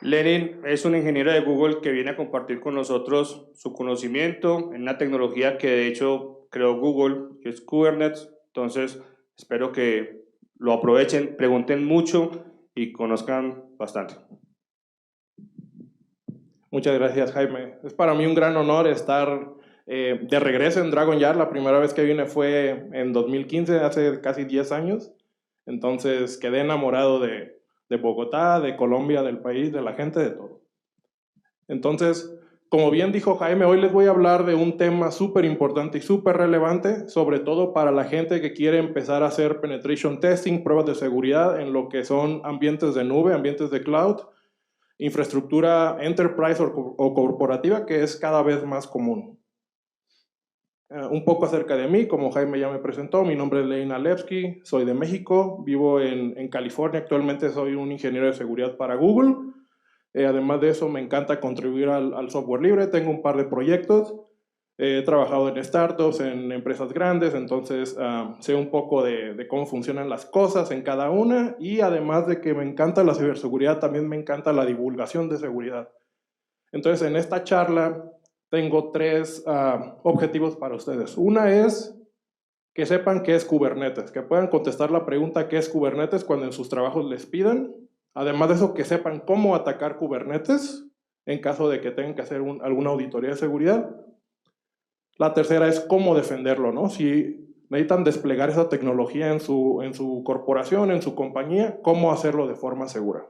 Lenin es un ingeniero de Google que viene a compartir con nosotros su conocimiento en una tecnología que de hecho creó Google, que es Kubernetes. Entonces, espero que lo aprovechen, pregunten mucho y conozcan bastante. Muchas gracias, Jaime. Es para mí un gran honor estar de regreso en Dragon Yard. La primera vez que vine fue en 2015, hace casi 10 años. Entonces quedé enamorado de Bogotá, de Colombia, del país, de la gente, de todo. Entonces, como bien dijo Jaime, hoy les voy a hablar de un tema súper importante y súper relevante, sobre todo para la gente que quiere empezar a hacer penetration testing, pruebas de seguridad en lo que son ambientes de nube, ambientes de cloud, infraestructura enterprise o corporativa, que es cada vez más común. Un poco acerca de mí, como Jaime ya me presentó, mi nombre es Lenin Alevsky, soy de México, vivo en California, actualmente soy un ingeniero de seguridad para Google. Además de eso, me encanta contribuir al software libre, tengo un par de proyectos, he trabajado en startups, en empresas grandes, entonces sé un poco de cómo funcionan las cosas en cada una, y además de que me encanta la ciberseguridad, también me encanta la divulgación de seguridad. Entonces, en esta charla tengo tres objetivos para ustedes. Una es que sepan qué es Kubernetes, que puedan contestar la pregunta qué es Kubernetes cuando en sus trabajos les pidan. Además de eso, que sepan cómo atacar Kubernetes en caso de que tengan que hacer alguna auditoría de seguridad. La tercera es cómo defenderlo, ¿no? Si necesitan desplegar esa tecnología en su corporación, en su compañía, cómo hacerlo de forma segura.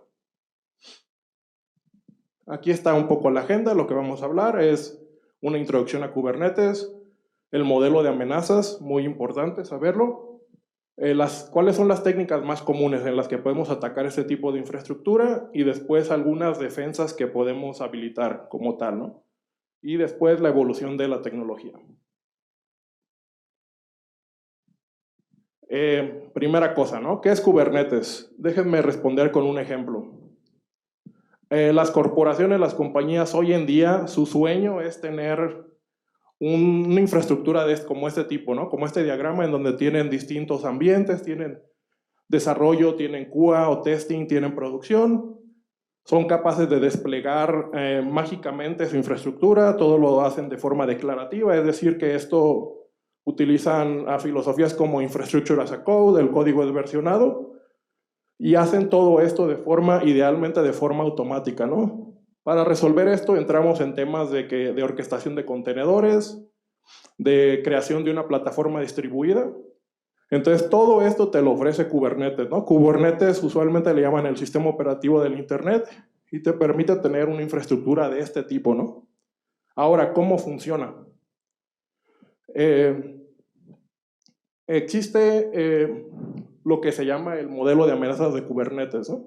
Aquí está un poco la agenda, lo que vamos a hablar es una introducción a Kubernetes, el modelo de amenazas, muy importante saberlo, cuáles son las técnicas más comunes en las que podemos atacar este tipo de infraestructura y después algunas defensas que podemos habilitar como tal, ¿no? Y después la evolución de la tecnología. Primera cosa, ¿no? ¿Qué es Kubernetes? Déjenme responder con un ejemplo. Las corporaciones, las compañías hoy en día, su sueño es tener una infraestructura como este tipo, ¿no? Como este diagrama en donde tienen distintos ambientes, tienen desarrollo, tienen QA o testing, tienen producción, son capaces de desplegar mágicamente su infraestructura, todo lo hacen de forma declarativa, es decir, que esto utilizan a filosofías como Infrastructure as a Code, el código es versionado, y hacen todo esto idealmente de forma automática, ¿no? Para resolver esto entramos en temas de orquestación de contenedores, de creación de una plataforma distribuida. Entonces todo esto te lo ofrece Kubernetes, ¿no? Kubernetes usualmente le llaman el sistema operativo del Internet y te permite tener una infraestructura de este tipo, ¿no? Ahora, ¿cómo funciona? Existe lo que se llama el modelo de amenazas de Kubernetes, ¿no?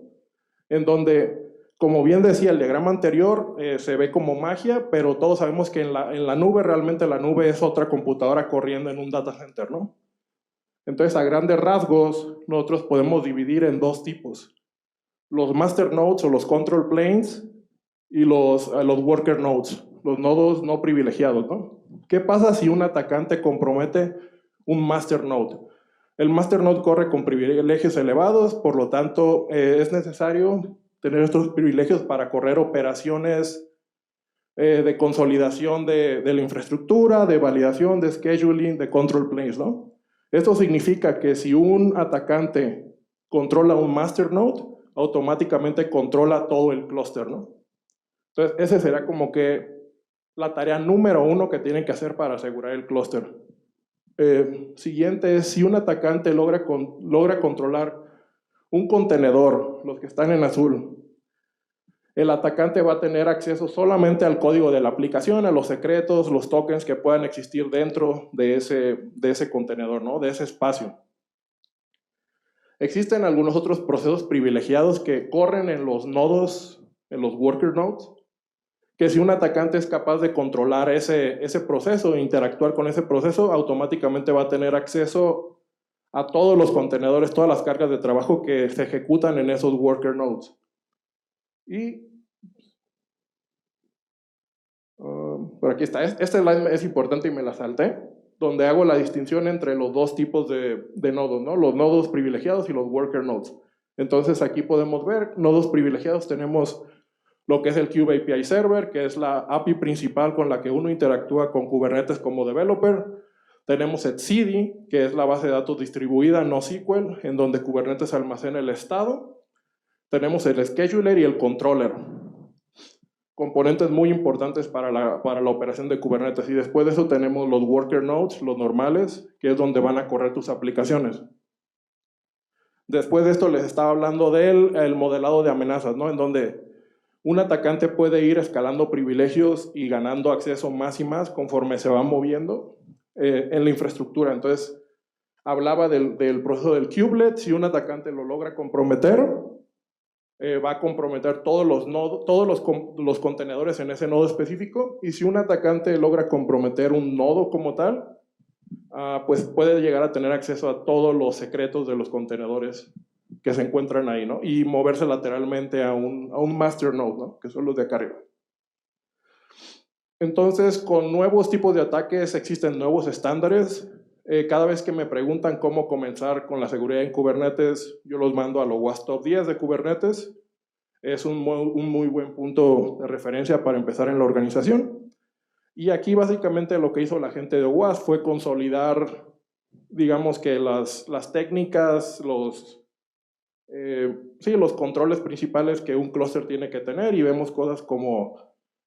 En donde, como bien decía el diagrama anterior, se ve como magia, pero todos sabemos que en la nube, realmente la nube es otra computadora corriendo en un data center, ¿no? Entonces, a grandes rasgos, nosotros podemos dividir en dos tipos. Los master nodes o los control planes y los worker nodes, los nodos no privilegiados, ¿no? ¿Qué pasa si un atacante compromete un master node? El master node corre con privilegios elevados, por lo tanto, es necesario tener estos privilegios para correr operaciones de consolidación de la infraestructura, de validación, de scheduling, de control planes, ¿no? Esto significa que si un atacante controla un master node, automáticamente controla todo el clúster, ¿no? Entonces, esa será como que la tarea número uno que tienen que hacer para asegurar el clúster. Siguiente es, si un atacante logra controlar un contenedor, los que están en azul, el atacante va a tener acceso solamente al código de la aplicación, a los secretos, los tokens que puedan existir dentro de ese contenedor, ¿no? De ese espacio. Existen algunos otros procesos privilegiados que corren en los nodos, en los worker nodes, que si un atacante es capaz de controlar ese proceso e interactuar con ese proceso, automáticamente va a tener acceso a todos los contenedores, todas las cargas de trabajo que se ejecutan en esos worker nodes. Y por aquí está. Esta slide es importante y me la salté, donde hago la distinción entre los dos tipos de nodos, ¿no? Los nodos privilegiados y los worker nodes. Entonces aquí podemos ver, nodos privilegiados tenemos lo que es el Kube API Server, que es la API principal con la que uno interactúa con Kubernetes como developer. Tenemos etcd, que es la base de datos distribuida NoSQL, en donde Kubernetes almacena el estado. Tenemos el scheduler y el controller, componentes muy importantes para la operación de Kubernetes. Y después de eso tenemos los worker nodes, los normales, que es donde van a correr tus aplicaciones. Después de esto les estaba hablando del modelado de amenazas, ¿no? En donde un atacante puede ir escalando privilegios y ganando acceso más y más conforme se va moviendo en la infraestructura. Entonces, hablaba del proceso del kubelet. Si un atacante lo logra comprometer, va a comprometer todos los nodos, todos los contenedores en ese nodo específico. Y si un atacante logra comprometer un nodo como tal, pues puede llegar a tener acceso a todos los secretos de los contenedores que se encuentran ahí, ¿no? Y moverse lateralmente a un master node, ¿no? Que son los de acá arriba. Entonces, con nuevos tipos de ataques existen nuevos estándares. Cada vez que me preguntan cómo comenzar con la seguridad en Kubernetes, yo los mando a los WASP Top 10 de Kubernetes. Es un muy buen punto de referencia para empezar en la organización. Y aquí básicamente lo que hizo la gente de WASP fue consolidar, digamos que las técnicas, los controles principales que un clúster tiene que tener, y vemos cosas como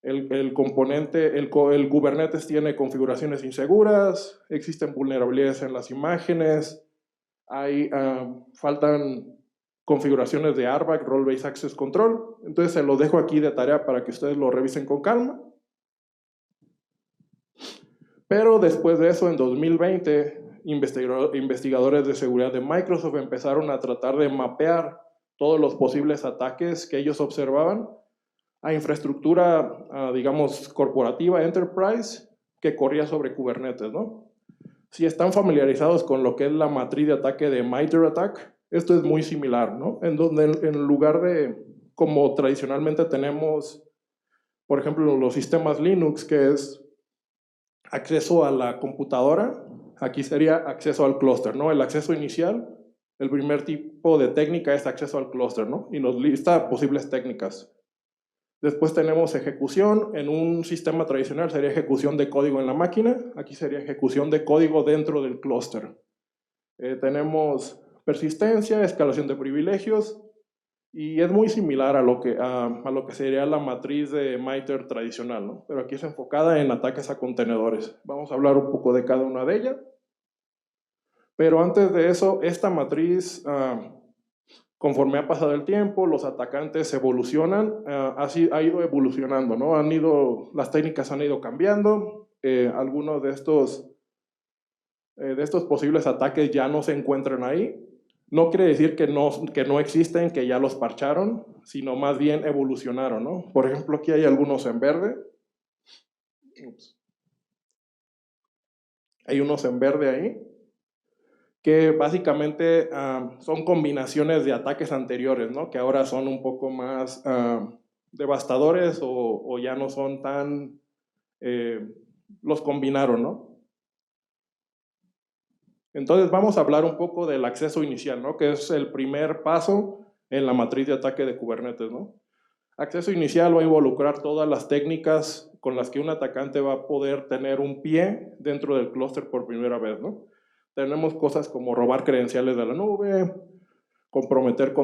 el Kubernetes tiene configuraciones inseguras, existen vulnerabilidades en las imágenes, faltan configuraciones de RBAC, Role Based Access Control. Entonces se los dejo aquí de tarea para que ustedes lo revisen con calma. Pero después de eso, en 2020, investigadores de seguridad de Microsoft empezaron a tratar de mapear todos los posibles ataques que ellos observaban a infraestructura, digamos, corporativa, enterprise, que corría sobre Kubernetes, ¿no? Si están familiarizados con lo que es la matriz de ataque de MITRE ATT&CK, esto es muy similar, ¿no? En donde en lugar de, como tradicionalmente tenemos, por ejemplo, los sistemas Linux, que es acceso a la computadora, aquí sería acceso al clúster, ¿no? El acceso inicial, el primer tipo de técnica es acceso al clúster, ¿no? Y nos lista posibles técnicas. Después tenemos ejecución. En un sistema tradicional sería ejecución de código en la máquina. Aquí sería ejecución de código dentro del clúster. Tenemos persistencia, escalación de privilegios, y es muy similar a lo que sería la matriz de MITRE tradicional, ¿no? Pero aquí es enfocada en ataques a contenedores. Vamos a hablar un poco de cada una de ellas. Pero antes de eso, esta matriz, conforme ha pasado el tiempo, los atacantes evolucionan, ha ido evolucionando, ¿no? Las técnicas han ido cambiando. Algunos de estos posibles ataques ya no se encuentran ahí. No quiere decir que no existen, que ya los parcharon, sino más bien evolucionaron, ¿no? Por ejemplo, aquí hay algunos en verde. Hay unos en verde ahí, que básicamente son combinaciones de ataques anteriores, ¿no? Que ahora son un poco más devastadores o ya no son tan... los combinaron, ¿no? Entonces vamos a hablar un poco del acceso inicial, ¿no? Que es el primer paso en la matriz de ataque de Kubernetes, ¿no? Acceso inicial va a involucrar todas las técnicas con las que un atacante va a poder tener un pie dentro del clúster por primera vez, ¿no? Tenemos cosas como robar credenciales de la nube, comprometer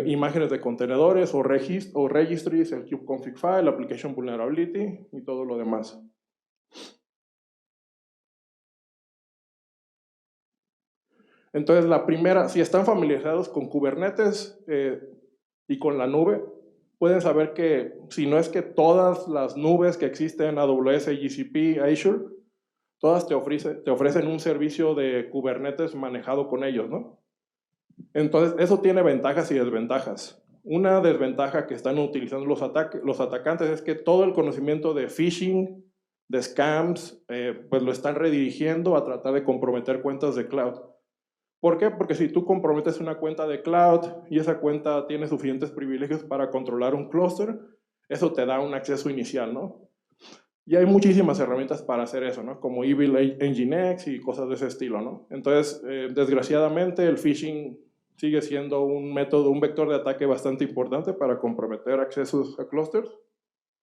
imágenes de contenedores o registries, el kubeconfig file, application vulnerability y todo lo demás. Entonces, la primera, si están familiarizados con Kubernetes y con la nube, pueden saber que si no es que todas las nubes que existen, AWS, GCP, Azure, todas te ofrecen un servicio de Kubernetes manejado con ellos, ¿no? Entonces, eso tiene ventajas y desventajas. Una desventaja que están utilizando los atacantes es que todo el conocimiento de phishing, de scams, pues lo están redirigiendo a tratar de comprometer cuentas de cloud. ¿Por qué? Porque si tú comprometes una cuenta de cloud y esa cuenta tiene suficientes privilegios para controlar un clúster, eso te da un acceso inicial, ¿no? Y hay muchísimas herramientas para hacer eso, ¿no? Como Evil Nginx y cosas de ese estilo, ¿no? Entonces, desgraciadamente, el phishing sigue siendo un método, un vector de ataque bastante importante para comprometer accesos a clusters.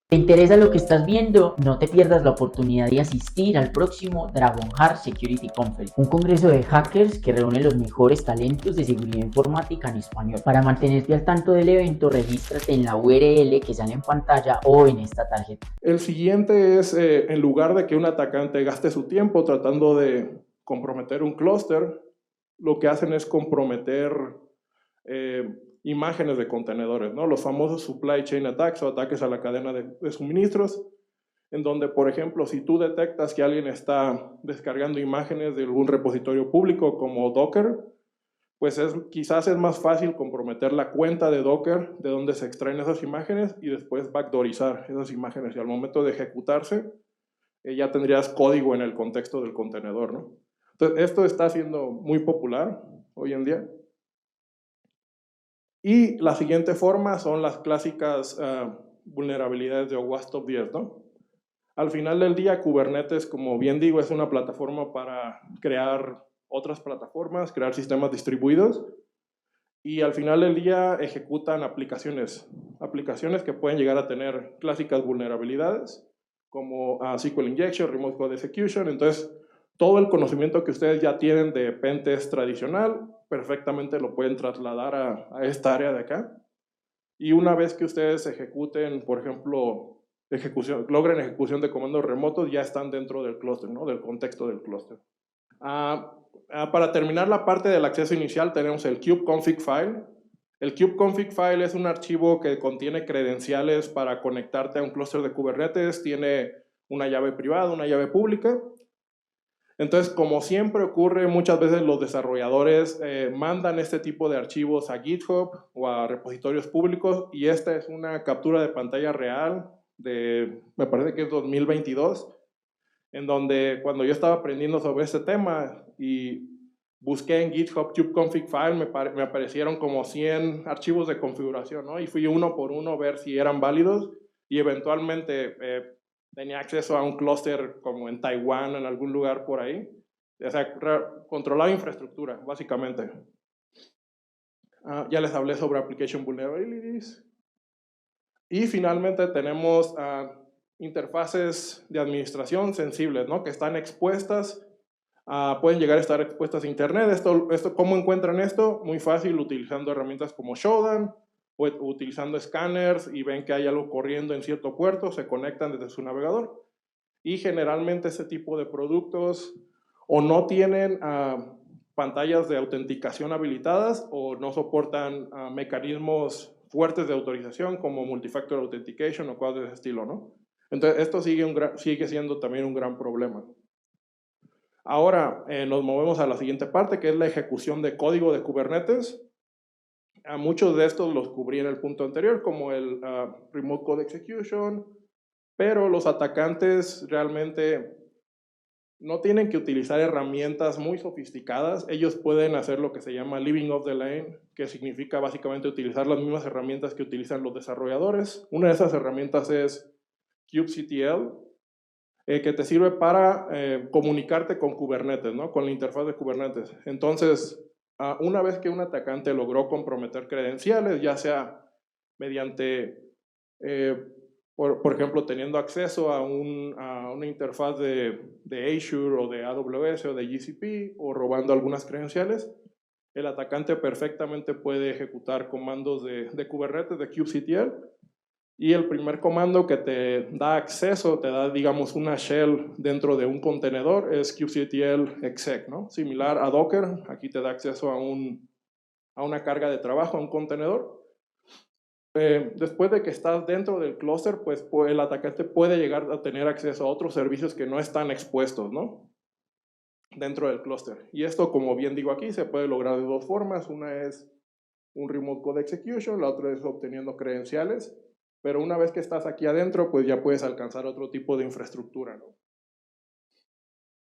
¿Te interesa lo que estás viendo? No te pierdas la oportunidad de asistir al próximo Dragonheart Security Conference, un congreso de hackers que reúne los mejores talentos de seguridad informática en español. Para mantenerte al tanto del evento, regístrate en la URL que sale en pantalla o en esta tarjeta. El siguiente es, en lugar de que un atacante gaste su tiempo tratando de comprometer un clúster, lo que hacen es comprometer imágenes de contenedores, ¿no? Los famosos supply chain attacks o ataques a la cadena de suministros, en donde, por ejemplo, si tú detectas que alguien está descargando imágenes de algún repositorio público como Docker, pues quizás es más fácil comprometer la cuenta de Docker de donde se extraen esas imágenes y después backdoorizar esas imágenes. Y al momento de ejecutarse, ya tendrías código en el contexto del contenedor, ¿no? Entonces, esto está siendo muy popular hoy en día. Y la siguiente forma son las clásicas vulnerabilidades de OWASP Top 10, ¿no? Al final del día, Kubernetes, como bien digo, es una plataforma para crear otras plataformas, crear sistemas distribuidos, y al final del día ejecutan aplicaciones que pueden llegar a tener clásicas vulnerabilidades, como SQL Injection, Remote Code Execution. Entonces, todo el conocimiento que ustedes ya tienen de pentest tradicional, perfectamente lo pueden trasladar a esta área de acá. Y una vez que ustedes ejecuten, por ejemplo, logren ejecución de comandos remotos, ya están dentro del clúster, ¿no? Del contexto del clúster. Para terminar la parte del acceso inicial, tenemos el kubeconfig file. El kubeconfig file es un archivo que contiene credenciales para conectarte a un clúster de Kubernetes. Tiene una llave privada, una llave pública. Entonces, como siempre ocurre, muchas veces los desarrolladores mandan este tipo de archivos a GitHub o a repositorios públicos, y esta es una captura de pantalla real de, me parece que es 2022, en donde cuando yo estaba aprendiendo sobre este tema y busqué en GitHub kubeconfig file, me aparecieron como 100 archivos de configuración, ¿no? Y fui uno por uno a ver si eran válidos, y eventualmente tenía acceso a un clúster como en Taiwán, en algún lugar por ahí. O sea, controlaba infraestructura, básicamente. Ya les hablé sobre Application Vulnerabilities. Y finalmente tenemos interfaces de administración sensibles, ¿no? Que están expuestas, pueden llegar a estar expuestas a Internet. ¿Cómo encuentran esto? Muy fácil, utilizando herramientas como Shodan, o utilizando escáneres y ven que hay algo corriendo en cierto puerto, se conectan desde su navegador. Y generalmente ese tipo de productos o no tienen pantallas de autenticación habilitadas o no soportan mecanismos fuertes de autorización como multifactor authentication o cosas de ese estilo, ¿no? Entonces esto sigue siendo también un gran problema. Ahora nos movemos a la siguiente parte, que es la ejecución de código de Kubernetes. Muchos de estos los cubrí en el punto anterior, como el Remote Code Execution, pero los atacantes realmente no tienen que utilizar herramientas muy sofisticadas. Ellos pueden hacer lo que se llama living off the lane, que significa básicamente utilizar las mismas herramientas que utilizan los desarrolladores. Una de esas herramientas es kubectl, que te sirve para comunicarte con Kubernetes, ¿no? Con la interfaz de Kubernetes. Entonces, una vez que un atacante logró comprometer credenciales, ya sea mediante, por ejemplo, teniendo acceso a una interfaz de Azure o de AWS o de GCP, o robando algunas credenciales, el atacante perfectamente puede ejecutar comandos de Kubernetes, de kubectl, y el primer comando que te da acceso, te da, digamos, una shell dentro de un contenedor, es kubectl exec, ¿no? Similar a Docker, aquí te da acceso a una carga de trabajo, a un contenedor. Después de que estás dentro del clúster, pues el atacante puede llegar a tener acceso a otros servicios que no están expuestos, ¿no? Dentro del clúster. Y esto, como bien digo aquí, se puede lograr de dos formas. Una es un Remote Code Execution, la otra es obteniendo credenciales. Pero una vez que estás aquí adentro, pues ya puedes alcanzar otro tipo de infraestructura, ¿no?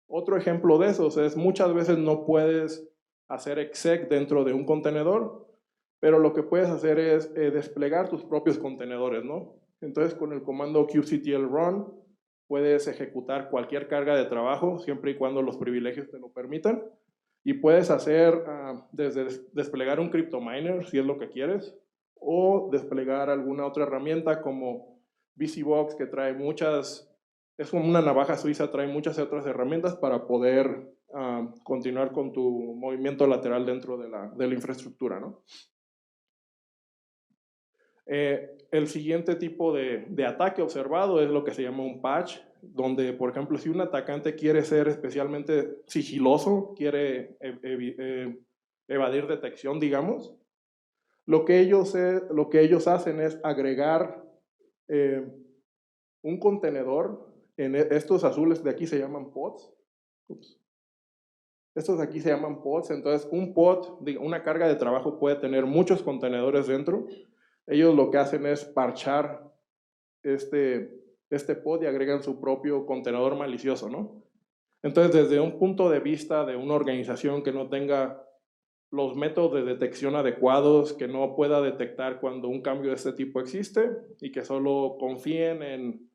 Otro ejemplo de esos es muchas veces no puedes hacer exec dentro de un contenedor, pero lo que puedes hacer es desplegar tus propios contenedores, ¿no? Entonces, con el comando kubectl run puedes ejecutar cualquier carga de trabajo siempre y cuando los privilegios te lo permitan. Y puedes hacer desde desplegar un CryptoMiner, si es lo que quieres, o desplegar alguna otra herramienta como VCBox, que trae muchas, es como una navaja suiza, trae muchas otras herramientas para poder continuar con tu movimiento lateral dentro de la infraestructura, ¿no? El siguiente tipo de ataque observado es lo que se llama un patch, donde, por ejemplo, si un atacante quiere ser especialmente sigiloso, quiere evadir detección, digamos, lo que ellos hacen es agregar un contenedor, estos azules de aquí se llaman pods. Ups. Estos de aquí se llaman pods, entonces un pod, una carga de trabajo puede tener muchos contenedores dentro. Ellos lo que hacen es parchar este pod y agregan su propio contenedor malicioso, ¿no? Entonces, desde un punto de vista de una organización que no tenga los métodos de detección adecuados, que no pueda detectar cuando un cambio de este tipo existe y que solo confíen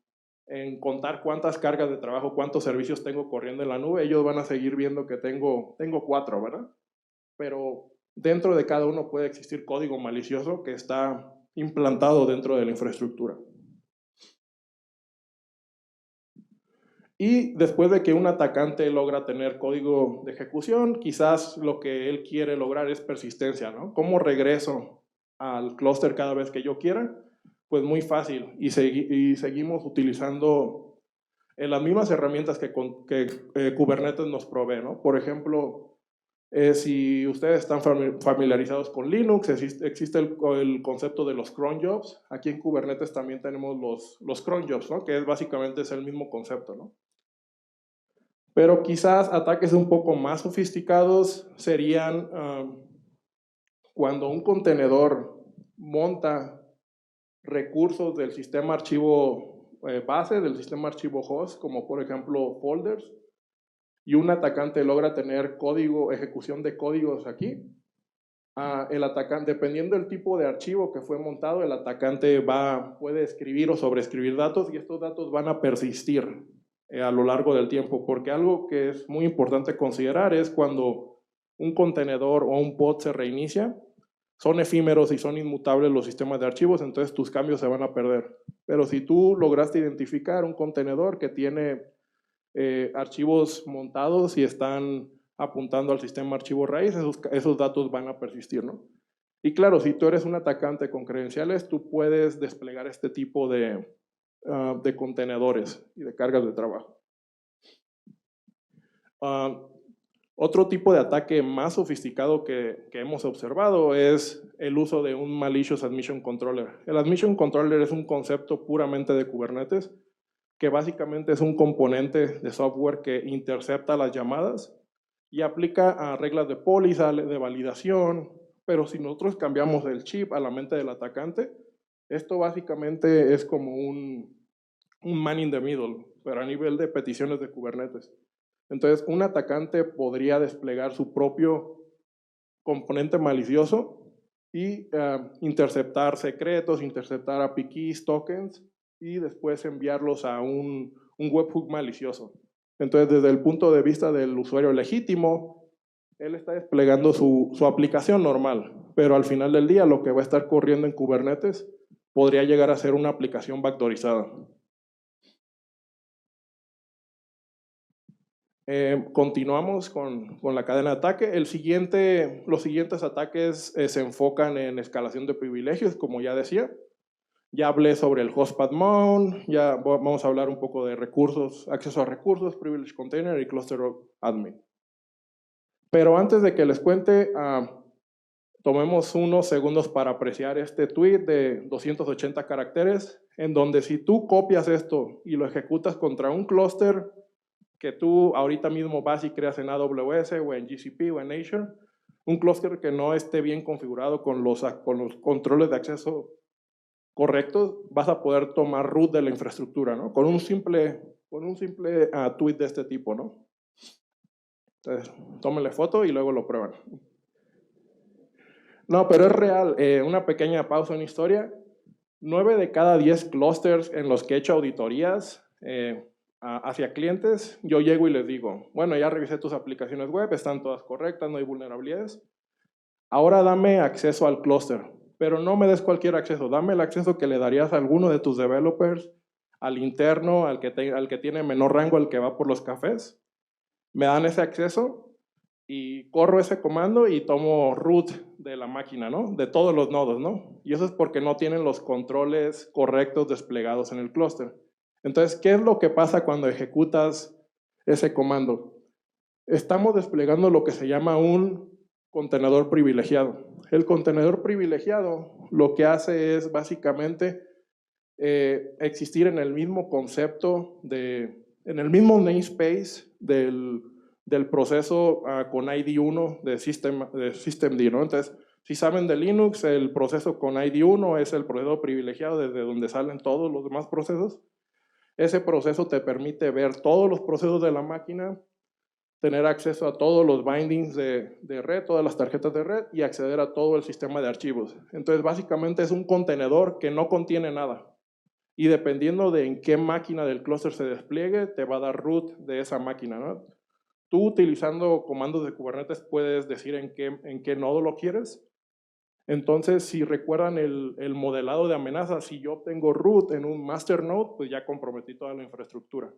en contar cuántas cargas de trabajo, cuántos servicios tengo corriendo en la nube, ellos van a seguir viendo que tengo 4, ¿verdad? Pero dentro de cada uno puede existir código malicioso que está implantado dentro de la infraestructura. Y después de que un atacante logra tener código de ejecución, quizás lo que él quiere lograr es persistencia, ¿no? ¿Cómo regreso al clúster cada vez que yo quiera? Pues muy fácil, y seguimos utilizando las mismas herramientas que Kubernetes nos provee, ¿no? Por ejemplo, si ustedes están familiarizados con Linux, existe el concepto de los cron jobs. Aquí en Kubernetes también tenemos los cron jobs, ¿no? Que básicamente es el mismo concepto, ¿no? Pero quizás ataques un poco más sofisticados serían cuando un contenedor monta recursos del sistema archivo base, del sistema archivo host, como por ejemplo folders, y un atacante logra tener ejecución de códigos aquí. El atacante, dependiendo del tipo de archivo que fue montado, el atacante puede escribir o sobreescribir datos, y estos datos van a persistir a lo largo del tiempo, porque algo que es muy importante considerar es cuando un contenedor o un pod se reinicia, son efímeros y son inmutables los sistemas de archivos, entonces tus cambios se van a perder. Pero si tú lograste identificar un contenedor que tiene archivos montados y están apuntando al sistema archivo raíz, esos datos van a persistir, ¿no? Y claro, si tú eres un atacante con credenciales, tú puedes desplegar este tipo de contenedores y de cargas de trabajo. Otro tipo de ataque más sofisticado que hemos observado es el uso de un malicious admission controller. El admission controller es un concepto puramente de Kubernetes, que básicamente es un componente de software que intercepta las llamadas y aplica a reglas de póliza, de validación, pero si nosotros cambiamos el chip a la mente del atacante, esto básicamente es como un man in the middle, pero a nivel de peticiones de Kubernetes. Entonces, un atacante podría desplegar su propio componente malicioso y interceptar secretos, interceptar API keys, tokens, y después enviarlos a un webhook malicioso. Entonces, desde el punto de vista del usuario legítimo, él está desplegando su aplicación normal, pero al final del día lo que va a estar corriendo en Kubernetes podría llegar a ser una aplicación backdoorizada. Continuamos con la cadena de ataque. Los siguientes ataques se enfocan en escalación de privilegios, como ya decía. Ya hablé sobre el hostpath mount, ya vamos a hablar un poco de recursos, acceso a recursos, privilege container y cluster admin. Pero antes de que les cuente, tomemos unos segundos para apreciar este tweet de 280 caracteres, en donde si tú copias esto y lo ejecutas contra un clúster que tú ahorita mismo vas y creas en AWS o en GCP o en Azure, un clúster que no esté bien configurado con los controles de acceso correctos, vas a poder tomar root de la infraestructura, ¿no? Con un simple tweet de este tipo, ¿no? Entonces, tómenle foto y luego lo prueban. No, pero es real. Una pequeña pausa en historia. 9 de cada 10 clusters en los que he hecho auditorías hacia clientes, yo llego y les digo, bueno, ya revisé tus aplicaciones web, están todas correctas, no hay vulnerabilidades. Ahora dame acceso al clúster, pero no me des cualquier acceso, dame el acceso que le darías a alguno de tus developers, al interno, al que tiene menor rango, al que va por los cafés. Me dan ese acceso y corro ese comando y tomo root de la máquina, ¿no? De todos los nodos, ¿no? Y eso es porque no tienen los controles correctos desplegados en el clúster. Entonces, ¿qué es lo que pasa cuando ejecutas ese comando? Estamos desplegando lo que se llama un contenedor privilegiado. El contenedor privilegiado lo que hace es básicamente existir en el mismo concepto, en el mismo namespace del proceso con ID 1 de systemd, ¿no? Entonces, si saben de Linux, el proceso con ID 1 es el proceso privilegiado desde donde salen todos los demás procesos. Ese proceso te permite ver todos los procesos de la máquina, tener acceso a todos los bindings de red, todas las tarjetas de red y acceder a todo el sistema de archivos. Entonces, básicamente es un contenedor que no contiene nada. Y dependiendo de en qué máquina del clúster se despliegue, te va a dar root de esa máquina, ¿no? Tú utilizando comandos de Kubernetes puedes decir en qué nodo lo quieres. Entonces, si recuerdan el modelado de amenazas, si yo tengo root en un master node, pues ya comprometí toda la infraestructura.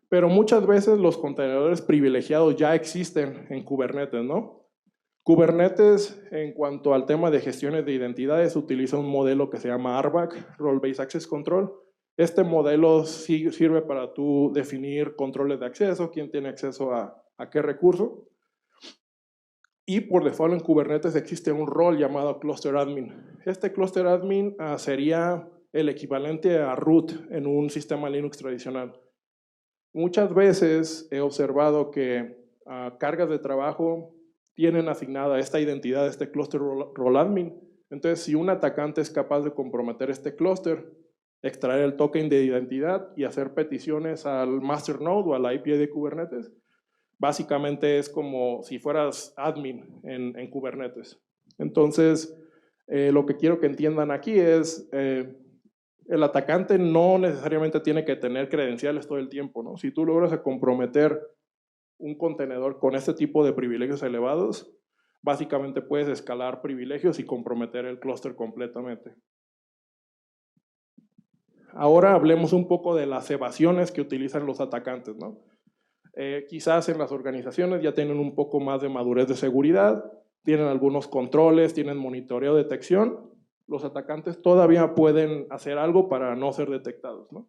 Pero muchas veces los contenedores privilegiados ya existen en Kubernetes, ¿no? Kubernetes, en cuanto al tema de gestiones de identidades, utiliza un modelo que se llama RBAC, Role Based Access Control. Este modelo sirve para tú definir controles de acceso, quién tiene acceso a qué recurso. Y por default en Kubernetes existe un rol llamado Cluster Admin. Este Cluster Admin sería el equivalente a root en un sistema Linux tradicional. Muchas veces he observado que cargas de trabajo tienen asignada esta identidad, este cluster role admin. Entonces, si un atacante es capaz de comprometer este clúster, extraer el token de identidad y hacer peticiones al master node o a la API de Kubernetes, básicamente es como si fueras admin en Kubernetes. Entonces, lo que quiero que entiendan aquí es el atacante no necesariamente tiene que tener credenciales todo el tiempo, ¿no? Si tú logras comprometer un contenedor con este tipo de privilegios elevados, básicamente puedes escalar privilegios y comprometer el clúster completamente. Ahora hablemos un poco de las evasiones que utilizan los atacantes, ¿no? Quizás en las organizaciones ya tienen un poco más de madurez de seguridad, tienen algunos controles, tienen monitoreo, detección. Los atacantes todavía pueden hacer algo para no ser detectados, ¿no?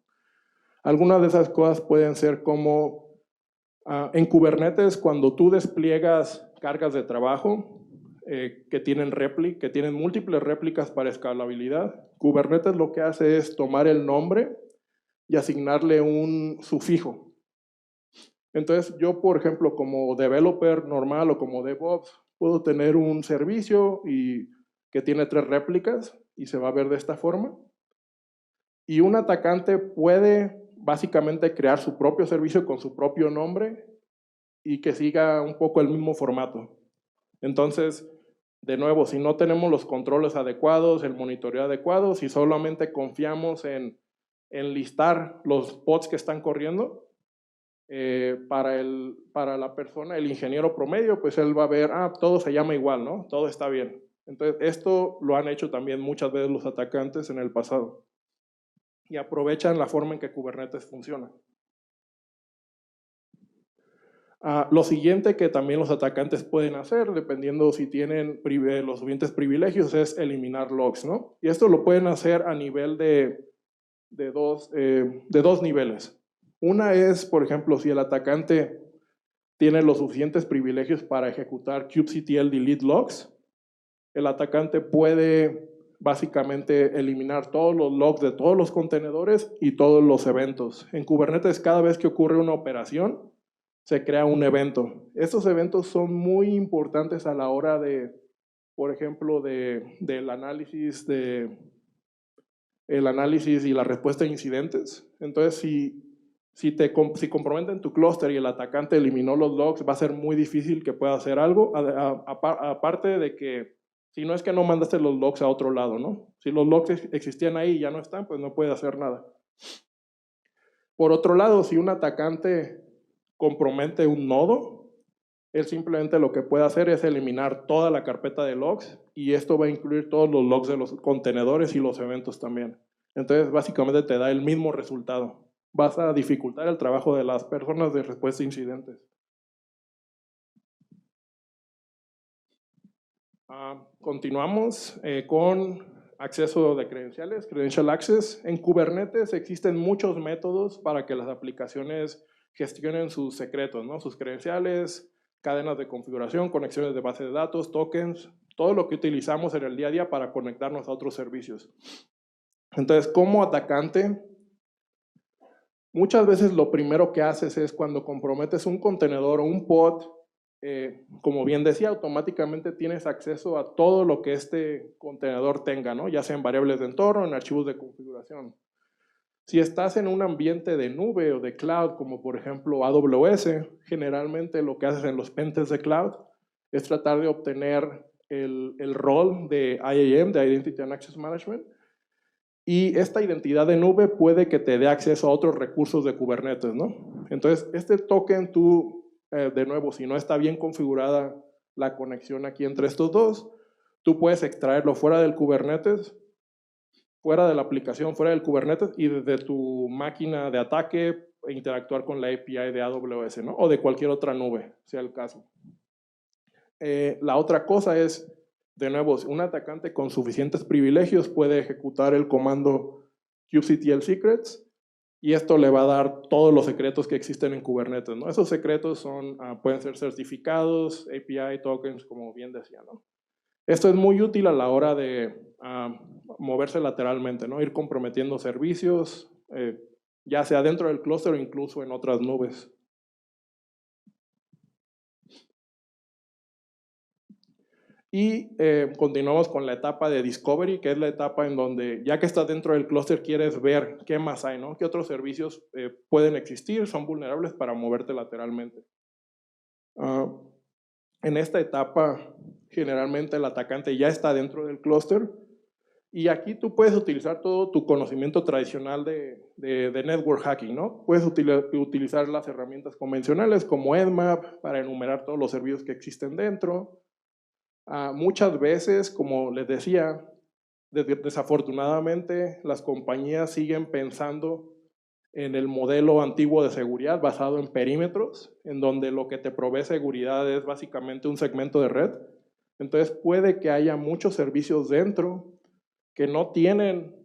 Algunas de esas cosas pueden ser como en Kubernetes, cuando tú despliegas cargas de trabajo que tienen múltiples réplicas para escalabilidad, Kubernetes lo que hace es tomar el nombre y asignarle un sufijo. Entonces, yo, por ejemplo, como developer normal o como DevOps, puedo tener un servicio que tiene 3 réplicas y se va a ver de esta forma. Y un atacante puede básicamente crear su propio servicio con su propio nombre y que siga un poco el mismo formato. Entonces, de nuevo, si no tenemos los controles adecuados, el monitoreo adecuado, si solamente confiamos en listar los pods que están corriendo, para la persona, el ingeniero promedio, pues él va a ver, todo se llama igual, ¿no? Todo está bien. Entonces, esto lo han hecho también muchas veces los atacantes en el pasado. Y aprovechan la forma en que Kubernetes funciona. Lo siguiente que también los atacantes pueden hacer, dependiendo si tienen los suficientes privilegios, es eliminar logs, ¿no? Y esto lo pueden hacer a nivel de dos niveles. Una es, por ejemplo, si el atacante tiene los suficientes privilegios para ejecutar kubectl delete logs, el atacante puede básicamente eliminar todos los logs de todos los contenedores y todos los eventos. En Kubernetes, cada vez que ocurre una operación, se crea un evento. Estos eventos son muy importantes a la hora de, por ejemplo, del análisis y la respuesta a incidentes. Entonces, si comprometen tu clúster y el atacante eliminó los logs, va a ser muy difícil que pueda hacer algo, aparte de que, si no es que no mandaste los logs a otro lado, ¿no? Si los logs existían ahí y ya no están, pues no puede hacer nada. Por otro lado, si un atacante compromete un nodo, él simplemente lo que puede hacer es eliminar toda la carpeta de logs y esto va a incluir todos los logs de los contenedores y los eventos también. Entonces, básicamente te da el mismo resultado. Vas a dificultar el trabajo de las personas de respuesta a incidentes. Continuamos con acceso de credenciales, Credential Access. En Kubernetes existen muchos métodos para que las aplicaciones gestionen sus secretos, ¿no? Sus credenciales, cadenas de configuración, conexiones de base de datos, tokens, todo lo que utilizamos en el día a día para conectarnos a otros servicios. Entonces, como atacante, muchas veces lo primero que haces es cuando comprometes un contenedor o un pod, como bien decía, automáticamente tienes acceso a todo lo que este contenedor tenga, ¿no? Ya sea en variables de entorno, en archivos de configuración. Si estás en un ambiente de nube o de cloud, como por ejemplo AWS, generalmente lo que haces en los pentests de cloud es tratar de obtener el rol de IAM, de Identity and Access Management, y esta identidad de nube puede que te dé acceso a otros recursos de Kubernetes, ¿no? Entonces, este token tú, de nuevo, si no está bien configurada la conexión aquí entre estos dos, tú puedes extraerlo fuera del Kubernetes, fuera de la aplicación, fuera del Kubernetes y desde tu máquina de ataque interactuar con la API de AWS, ¿no? O de cualquier otra nube, sea el caso. La otra cosa es, de nuevo, un atacante con suficientes privilegios puede ejecutar el comando kubectl secrets y esto le va a dar todos los secretos que existen en Kubernetes, ¿no? Esos secretos son, pueden ser certificados, API, tokens, como bien decía, ¿no? Esto es muy útil a la hora de moverse lateralmente, ¿no? Ir comprometiendo servicios, ya sea dentro del clúster o incluso en otras nubes. Y continuamos con la etapa de discovery, que es la etapa en donde ya que estás dentro del clúster quieres ver qué más hay, ¿no? ¿Qué otros servicios pueden existir, son vulnerables para moverte lateralmente? En esta etapa, generalmente el atacante ya está dentro del clúster y aquí tú puedes utilizar todo tu conocimiento tradicional de network hacking, ¿no? Puedes utilizar las herramientas convencionales como Nmap para enumerar todos los servicios que existen dentro. Muchas veces, como les decía, desafortunadamente las compañías siguen pensando en el modelo antiguo de seguridad basado en perímetros, en donde lo que te provee seguridad es básicamente un segmento de red. Entonces puede que haya muchos servicios dentro que no tienen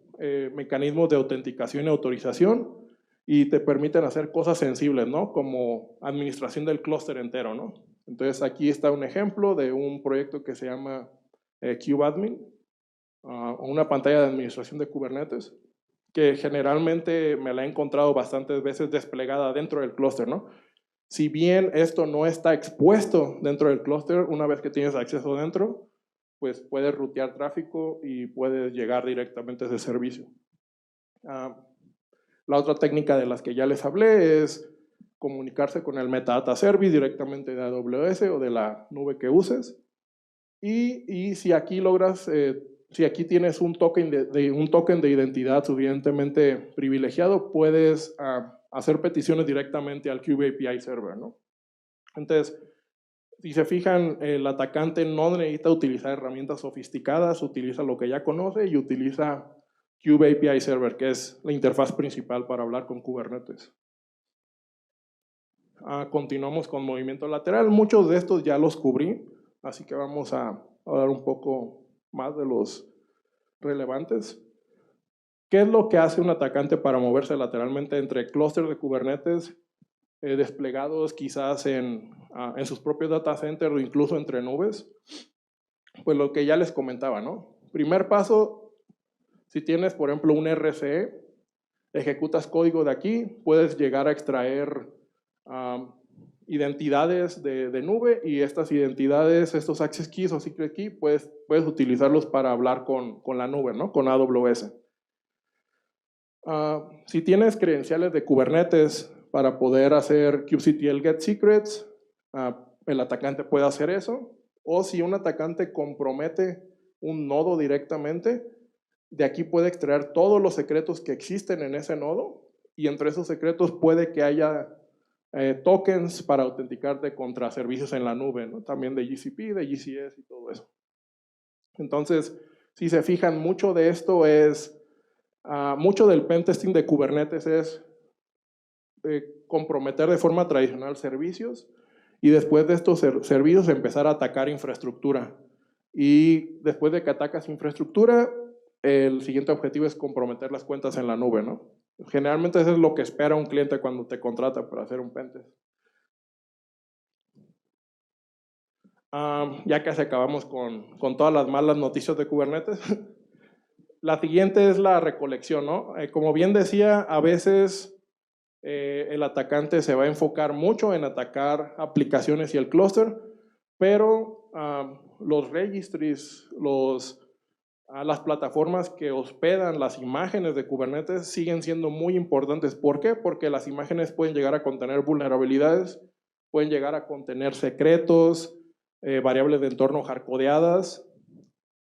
mecanismos de autenticación y autorización y te permiten hacer cosas sensibles, ¿no? Como administración del clúster entero, ¿no? Entonces aquí está un ejemplo de un proyecto que se llama kubeadmin, una pantalla de administración de Kubernetes, que generalmente me la he encontrado bastantes veces desplegada dentro del clúster, ¿no? Si bien esto no está expuesto dentro del clúster, una vez que tienes acceso dentro, pues puedes rutear tráfico y puedes llegar directamente a ese servicio. La otra técnica de las que ya les hablé es comunicarse con el Metadata Service directamente de AWS o de la nube que uses. Y si aquí logras, si aquí tienes un token de identidad suficientemente privilegiado, puedes hacer peticiones directamente al Kube API Server, ¿no? Entonces, si se fijan, el atacante no necesita utilizar herramientas sofisticadas, utiliza lo que ya conoce y utiliza Kube API Server, que es la interfaz principal para hablar con Kubernetes. Continuamos con movimiento lateral. Muchos de estos ya los cubrí, así que vamos a hablar un poco más de los relevantes. ¿Qué es lo que hace un atacante para moverse lateralmente entre clústeres de Kubernetes desplegados quizás en sus propios data centers o incluso entre nubes? Pues lo que ya les comentaba, ¿no? Primer paso, si tienes, por ejemplo, un RCE, ejecutas código de aquí, puedes llegar a extraer identidades de nube y estas identidades, estos access keys o secret key, puedes utilizarlos para hablar con la nube, ¿no? Con AWS. Si tienes credenciales de Kubernetes para poder hacer kubectl get secrets, el atacante puede hacer eso. O si un atacante compromete un nodo directamente, de aquí puede extraer todos los secretos que existen en ese nodo, y entre esos secretos puede que haya tokens para autenticarte contra servicios en la nube, ¿no? También de GCP, de GCS y todo eso. Entonces, si se fijan, mucho de esto es, mucho del pentesting de Kubernetes es comprometer de forma tradicional servicios, y después de estos servicios empezar a atacar infraestructura. Y después de que atacas infraestructura, el siguiente objetivo es comprometer las cuentas en la nube, ¿no? Generalmente eso es lo que espera un cliente cuando te contrata para hacer un pentest. Ya casi acabamos con todas las malas noticias de Kubernetes. La siguiente es la recolección, ¿no? Como bien decía, a veces el atacante se va a enfocar mucho en atacar aplicaciones y el clúster, pero los registries, las plataformas que hospedan las imágenes de Kubernetes siguen siendo muy importantes. ¿Por qué? Porque las imágenes pueden llegar a contener vulnerabilidades, pueden llegar a contener secretos, variables de entorno hardcodeadas.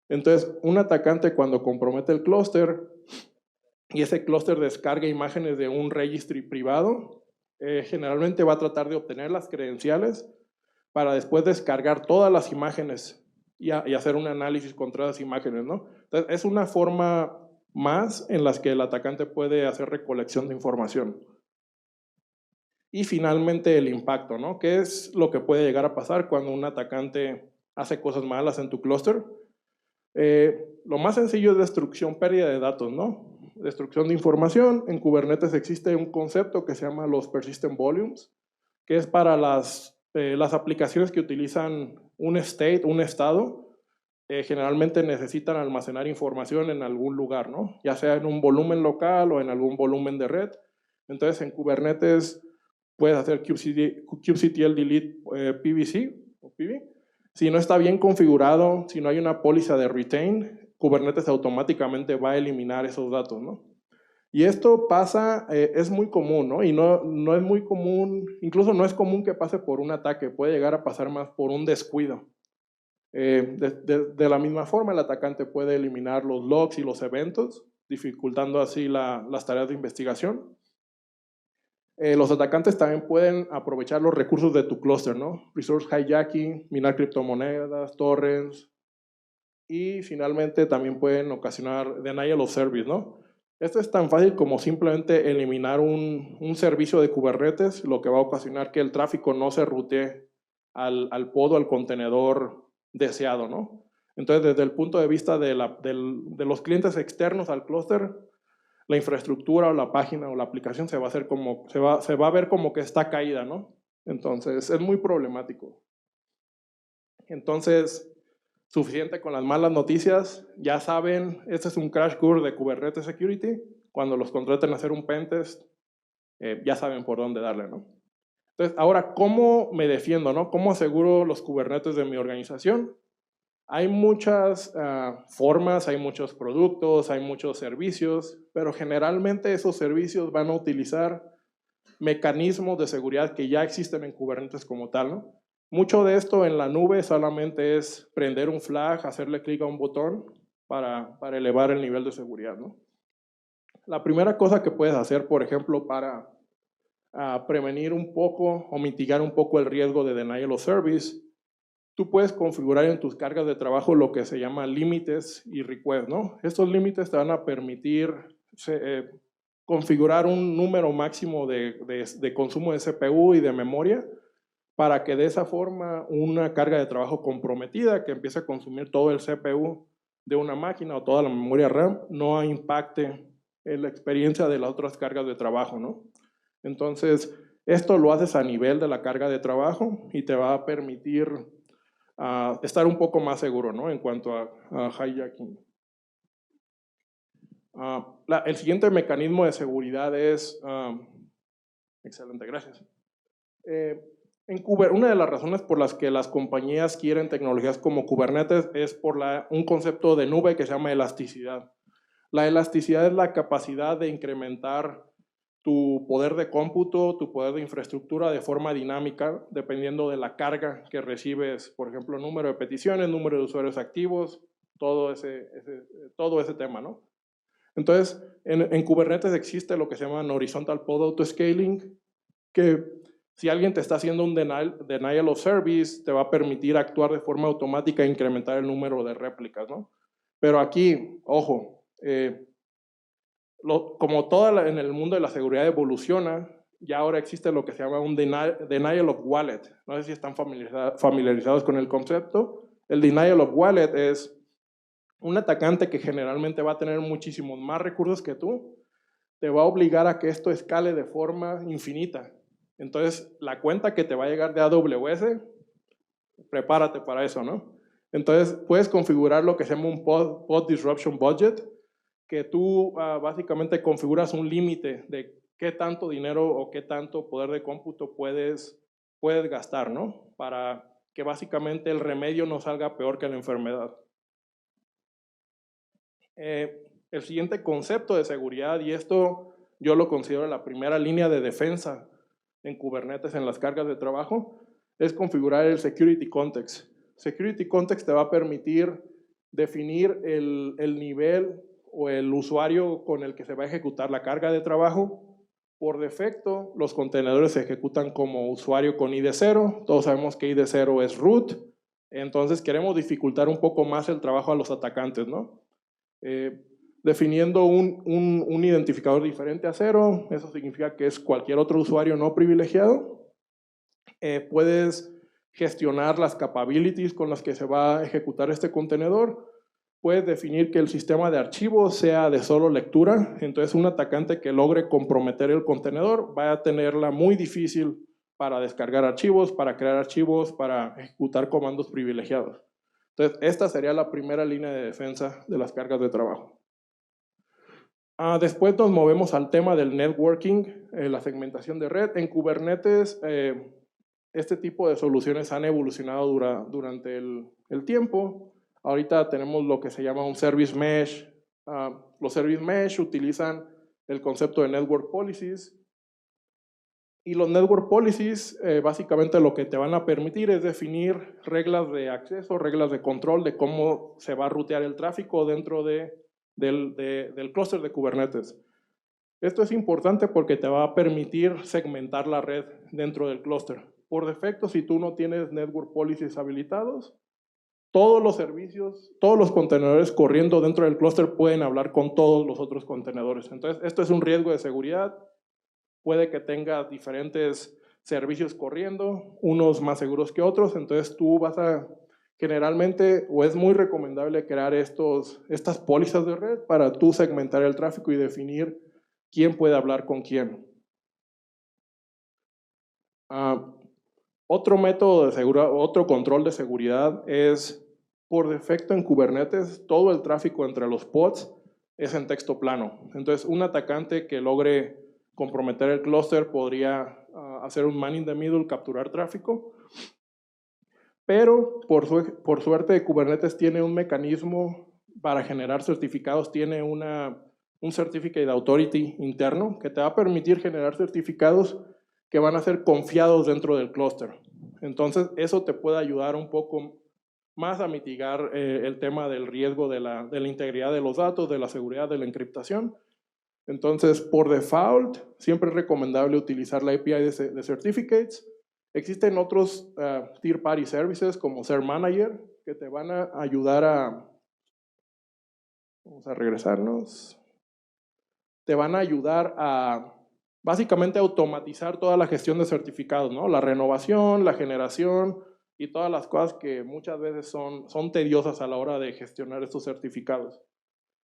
Entonces, un atacante cuando compromete el clúster y ese clúster descarga imágenes de un registry privado, generalmente va a tratar de obtener las credenciales para después descargar todas las imágenes y hacer un análisis contra las imágenes, ¿no? Entonces, es una forma más en las que el atacante puede hacer recolección de información. Y finalmente el impacto, ¿no? ¿Qué es lo que puede llegar a pasar cuando un atacante hace cosas malas en tu clúster? Lo más sencillo es destrucción, pérdida de datos, ¿no? Destrucción de información. En Kubernetes existe un concepto que se llama los persistent volumes, que es para las aplicaciones que utilizan un state, un estado, generalmente necesitan almacenar información en algún lugar, ¿no? Ya sea en un volumen local o en algún volumen de red. Entonces, en Kubernetes puedes hacer kubectl delete PVC o PV. Si no está bien configurado, si no hay una póliza de retain, Kubernetes automáticamente va a eliminar esos datos, ¿no? Y esto pasa, es muy común, ¿no? Y no es muy común, incluso no es común que pase por un ataque, puede llegar a pasar más por un descuido. De la misma forma, el atacante puede eliminar los logs y los eventos, dificultando así las tareas de investigación. Los atacantes también pueden aprovechar los recursos de tu clúster, ¿no? Resource hijacking, minar criptomonedas, torrents, y finalmente también pueden ocasionar denial of service, ¿no? Esto es tan fácil como simplemente eliminar un servicio de Kubernetes, lo que va a ocasionar que el tráfico no se rutee al pod o al contenedor deseado, ¿no? Entonces, desde el punto de vista de los clientes externos al clúster, la infraestructura o la página o la aplicación se va a ver como que está caída, ¿no? Entonces, es muy problemático. Entonces, suficiente con las malas noticias. Ya saben, este es un crash course de Kubernetes Security. Cuando los contraten a hacer un pentest, ya saben por dónde darle, ¿no? Entonces, ahora, ¿cómo me defiendo, no? ¿Cómo aseguro los Kubernetes de mi organización? Hay muchas formas, hay muchos productos, hay muchos servicios, pero generalmente esos servicios van a utilizar mecanismos de seguridad que ya existen en Kubernetes como tal, ¿no? Mucho de esto en la nube solamente es prender un flag, hacerle clic a un botón para elevar el nivel de seguridad, ¿no? La primera cosa que puedes hacer, por ejemplo, para prevenir un poco o mitigar un poco el riesgo de denial of service, tú puedes configurar en tus cargas de trabajo lo que se llama límites y requests, ¿no? Estos límites te van a permitir configurar un número máximo de consumo de CPU y de memoria para que de esa forma una carga de trabajo comprometida que empiece a consumir todo el CPU de una máquina o toda la memoria RAM no impacte en la experiencia de las otras cargas de trabajo, ¿no? Entonces, esto lo haces a nivel de la carga de trabajo y te va a permitir estar un poco más seguro, ¿no? En cuanto a hijacking. El siguiente mecanismo de seguridad es... excelente, gracias. Una de las razones por las que las compañías quieren tecnologías como Kubernetes es por un concepto de nube que se llama elasticidad. La elasticidad es la capacidad de incrementar tu poder de cómputo, tu poder de infraestructura de forma dinámica, dependiendo de la carga que recibes, por ejemplo, número de peticiones, número de usuarios activos, todo ese tema, ¿no? Entonces, en Kubernetes existe lo que se llama Horizontal Pod Autoscaling, que si alguien te está haciendo un denial of service, te va a permitir actuar de forma automática e incrementar el número de réplicas, ¿no? Pero aquí, ojo, como en el mundo de la seguridad evoluciona, ya ahora existe lo que se llama un denial of wallet. No sé si están familiarizados con el concepto. El denial of wallet es un atacante que generalmente va a tener muchísimos más recursos que tú, te va a obligar a que esto escale de forma infinita. Entonces, la cuenta que te va a llegar de AWS, prepárate para eso, ¿no? Entonces, puedes configurar lo que se llama un pod disruption budget, que tú básicamente configuras un límite de qué tanto dinero o qué tanto poder de cómputo puedes gastar, ¿no? Para que básicamente el remedio no salga peor que la enfermedad. El siguiente concepto de seguridad, y esto yo lo considero la primera línea de defensa en Kubernetes en las cargas de trabajo, es configurar el Security Context. Security Context te va a permitir definir el nivel o el usuario con el que se va a ejecutar la carga de trabajo. Por defecto, los contenedores se ejecutan como usuario con ID 0. Todos sabemos que ID 0 es root. Entonces queremos dificultar un poco más el trabajo a los atacantes, ¿no? Definiendo un identificador diferente a 0, eso significa que es cualquier otro usuario no privilegiado. Puedes gestionar las capabilities con las que se va a ejecutar este contenedor. Puedes definir que el sistema de archivos sea de solo lectura, entonces un atacante que logre comprometer el contenedor va a tenerla muy difícil para descargar archivos, para crear archivos, para ejecutar comandos privilegiados. Entonces, esta sería la primera línea de defensa de las cargas de trabajo. Después nos movemos al tema del networking, la segmentación de red. En Kubernetes, este tipo de soluciones han evolucionado durante el tiempo. Ahorita tenemos lo que se llama un service mesh. Los service mesh utilizan el concepto de network policies. Y los network policies básicamente lo que te van a permitir es definir reglas de acceso, reglas de control de cómo se va a rutear el tráfico dentro del clúster de Kubernetes. Esto es importante porque te va a permitir segmentar la red dentro del clúster. Por defecto, si tú no tienes network policies habilitados, todos los servicios, todos los contenedores corriendo dentro del clúster pueden hablar con todos los otros contenedores. Entonces, esto es un riesgo de seguridad. Puede que tenga diferentes servicios corriendo, unos más seguros que otros, entonces tú vas a, generalmente, o es muy recomendable crear estas pólizas de red para tú segmentar el tráfico y definir quién puede hablar con quién. Otro método de seguridad, otro control de seguridad es, por defecto en Kubernetes, todo el tráfico entre los pods es en texto plano. Entonces, un atacante que logre comprometer el clúster podría hacer un man in the middle, capturar tráfico. Pero, por suerte, Kubernetes tiene un mecanismo para generar certificados, tiene un Certificate Authority interno que te va a permitir generar certificados que van a ser confiados dentro del clúster. Entonces, eso te puede ayudar un poco más a mitigar el tema del riesgo de la integridad de los datos, de la seguridad de la encriptación. Entonces, por default, siempre es recomendable utilizar la API de Certificates. Existen otros Third Party Services como Cert Manager que te van a ayudar vamos a regresarnos, te van a ayudar a básicamente automatizar toda la gestión de certificados, ¿no? La renovación, la generación y todas las cosas que muchas veces son tediosas a la hora de gestionar estos certificados.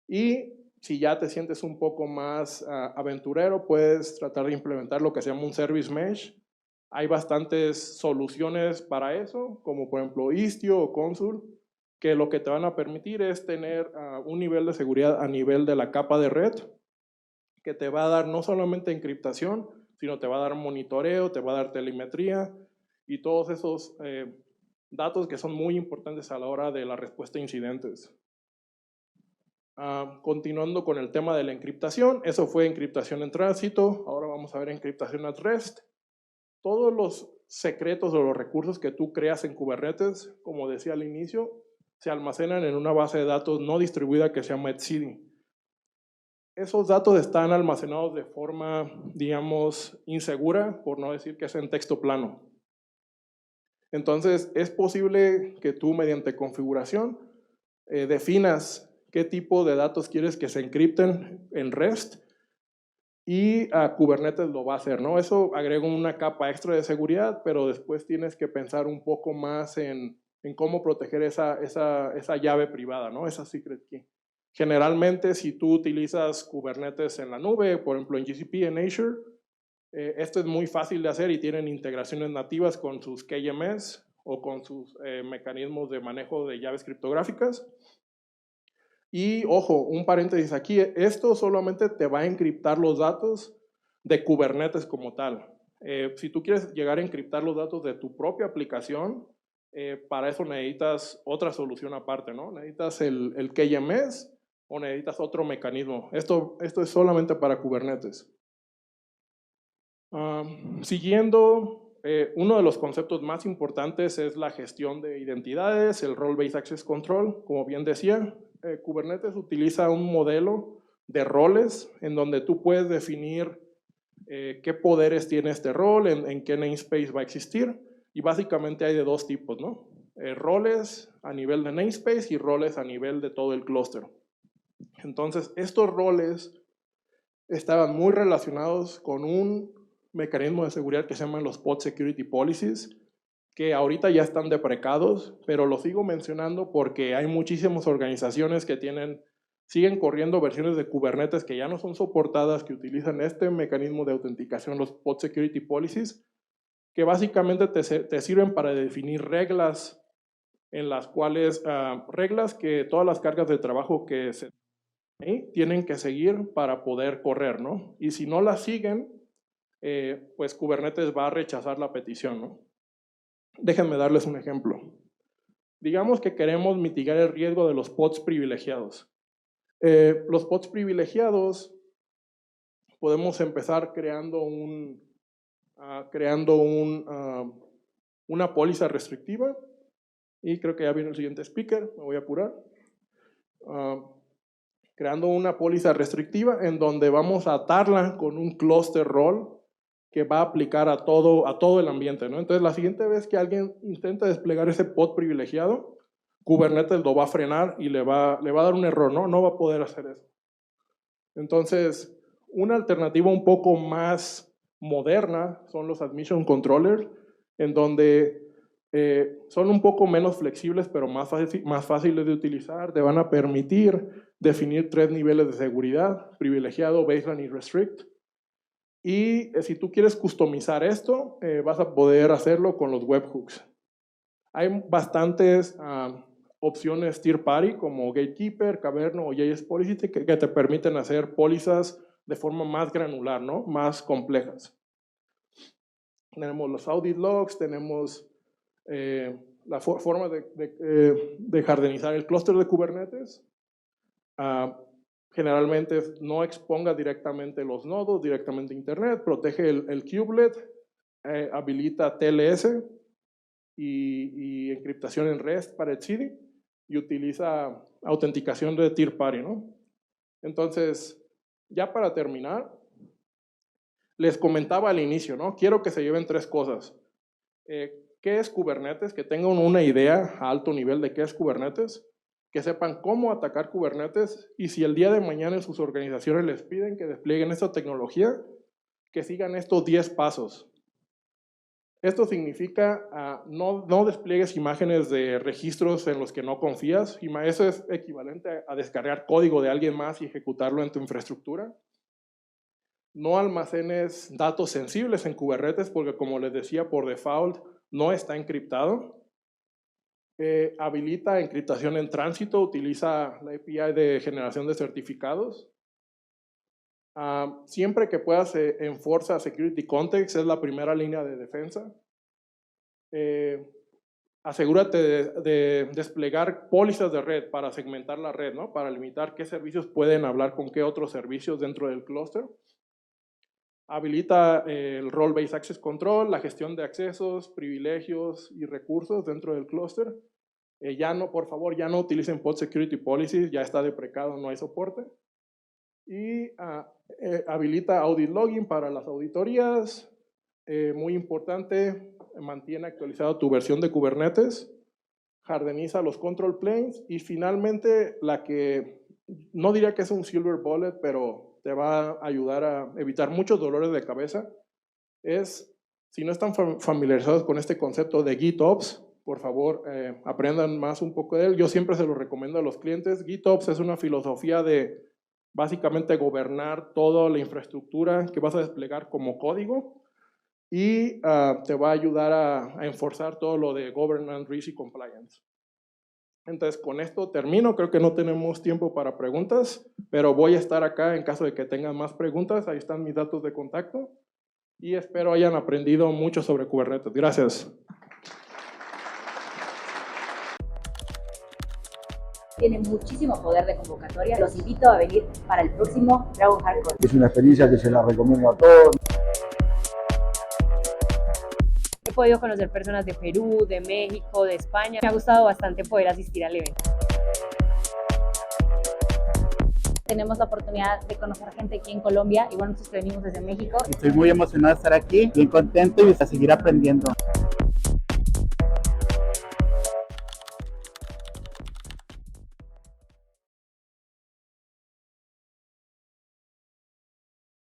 Y si ya te sientes un poco más aventurero, puedes tratar de implementar lo que se llama un Service Mesh. Hay bastantes soluciones para eso, como por ejemplo Istio o Consul, que lo que te van a permitir es tener un nivel de seguridad a nivel de la capa de red, que te va a dar no solamente encriptación, sino te va a dar monitoreo, te va a dar telemetría y todos esos datos que son muy importantes a la hora de la respuesta a incidentes. Continuando con el tema de la encriptación, eso fue encriptación en tránsito, ahora vamos a ver encriptación at rest. Todos los secretos o los recursos que tú creas en Kubernetes, como decía al inicio, se almacenan en una base de datos no distribuida que se llama etcd. esos datos están almacenados de forma, digamos, insegura, por no decir que es en texto plano. Entonces, es posible que tú, mediante configuración, definas qué tipo de datos quieres que se encripten en REST y a Kubernetes lo va a hacer, ¿no? Eso agrega una capa extra de seguridad, pero después tienes que pensar un poco más en cómo proteger esa llave privada, ¿no? Esa secret key. Generalmente, si tú utilizas Kubernetes en la nube, por ejemplo en GCP, en Azure, esto es muy fácil de hacer y tienen integraciones nativas con sus KMS o con sus mecanismos de manejo de llaves criptográficas. Y ojo, un paréntesis aquí, esto solamente te va a encriptar los datos de Kubernetes como tal. Si tú quieres llegar a encriptar los datos de tu propia aplicación, para eso necesitas otra solución aparte, ¿no? Necesitas el KMS o necesitas otro mecanismo. Esto es solamente para Kubernetes. Siguiendo, uno de los conceptos más importantes es la gestión de identidades, el Role-Based Access Control, como bien decía. Kubernetes utiliza un modelo de roles en donde tú puedes definir qué poderes tiene este rol, en qué namespace va a existir, y básicamente hay de dos tipos, ¿no? Roles a nivel de namespace y roles a nivel de todo el clúster. Entonces, estos roles estaban muy relacionados con un mecanismo de seguridad que se llaman los Pod Security Policies, que ahorita ya están deprecados, pero lo sigo mencionando porque hay muchísimas organizaciones que siguen corriendo versiones de Kubernetes que ya no son soportadas, que utilizan este mecanismo de autenticación, los Pod Security Policies, que básicamente te sirven para definir reglas en las cuales, reglas que todas las cargas de trabajo que tienen que seguir para poder correr, ¿no? Y si no las siguen, pues Kubernetes va a rechazar la petición, ¿no? Déjenme darles un ejemplo. Digamos que queremos mitigar el riesgo de los pods privilegiados. Los pods privilegiados podemos empezar creando una póliza restrictiva, y creo que ya viene el siguiente speaker, me voy a apurar. Creando una póliza restrictiva en donde vamos a atarla con un cluster role que va a aplicar a todo el ambiente, ¿no? Entonces, la siguiente vez que alguien intente desplegar ese pod privilegiado, Kubernetes lo va a frenar y le va a dar un error, ¿no? No va a poder hacer eso. Entonces, una alternativa un poco más moderna son los admission controllers, en donde son un poco menos flexibles, pero más fáciles de utilizar. Te van a permitir definir 3 niveles de seguridad: privilegiado, baseline y restrict. Y si tú quieres customizar esto, vas a poder hacerlo con los webhooks. Hay bastantes opciones tier party como Gatekeeper, Caverno o JS Policy que te permiten hacer pólizas de forma más granular, ¿no? Más complejas. Tenemos los audit logs, tenemos la forma de jardenizar el clúster de Kubernetes. Generalmente no exponga directamente los nodos, directamente a internet, protege el kubelet, habilita TLS y encriptación en REST para etcd y utiliza autenticación de tier party, ¿no? Entonces, ya para terminar, les comentaba al inicio, ¿no? Quiero que se lleven 3 cosas. ¿Qué es Kubernetes? Que tengan una idea a alto nivel de qué es Kubernetes, que sepan cómo atacar Kubernetes, y si el día de mañana en sus organizaciones les piden que desplieguen esta tecnología, que sigan estos 10 pasos. Esto significa no despliegues imágenes de registros en los que no confías. Eso es equivalente a descargar código de alguien más y ejecutarlo en tu infraestructura. No almacenes datos sensibles en Kubernetes porque, como les decía, por default no está encriptado. Habilita encriptación en tránsito, utiliza la API de generación de certificados. Siempre que puedas enforza security context, es la primera línea de defensa. Asegúrate de desplegar pólizas de red para segmentar la red, ¿no? Para limitar qué servicios pueden hablar con qué otros servicios dentro del clúster. Habilita el Role-Based Access Control, la gestión de accesos, privilegios y recursos dentro del clúster. Por favor, ya no utilicen Pod Security Policies, ya está deprecado, no hay soporte. y habilita Audit Login para las auditorías. Muy importante, mantiene actualizada tu versión de Kubernetes, jardiniza los control planes y finalmente la que no diría que es un silver bullet, pero te va a ayudar a evitar muchos dolores de cabeza, es, si no están familiarizados con este concepto de GitOps, por favor, aprendan más un poco de él. Yo siempre se lo recomiendo a los clientes. GitOps es una filosofía de básicamente gobernar toda la infraestructura que vas a desplegar como código y te va a ayudar a enforzar todo lo de governance, risk y compliance. Entonces, con esto termino. Creo que no tenemos tiempo para preguntas, pero voy a estar acá en caso de que tengan más preguntas. Ahí están mis datos de contacto y espero hayan aprendido mucho sobre Kubernetes. Gracias. Tiene muchísimo poder de convocatoria. Los invito a venir para el próximo Dragon Heart Conference. Es una experiencia que se la recomiendo a todos. He podido conocer personas de Perú, de México, de España. Me ha gustado bastante poder asistir al evento. Tenemos la oportunidad de conocer gente aquí en Colombia y bueno, nosotros venimos desde México. Estoy muy emocionado de estar aquí, bien contento y a seguir aprendiendo.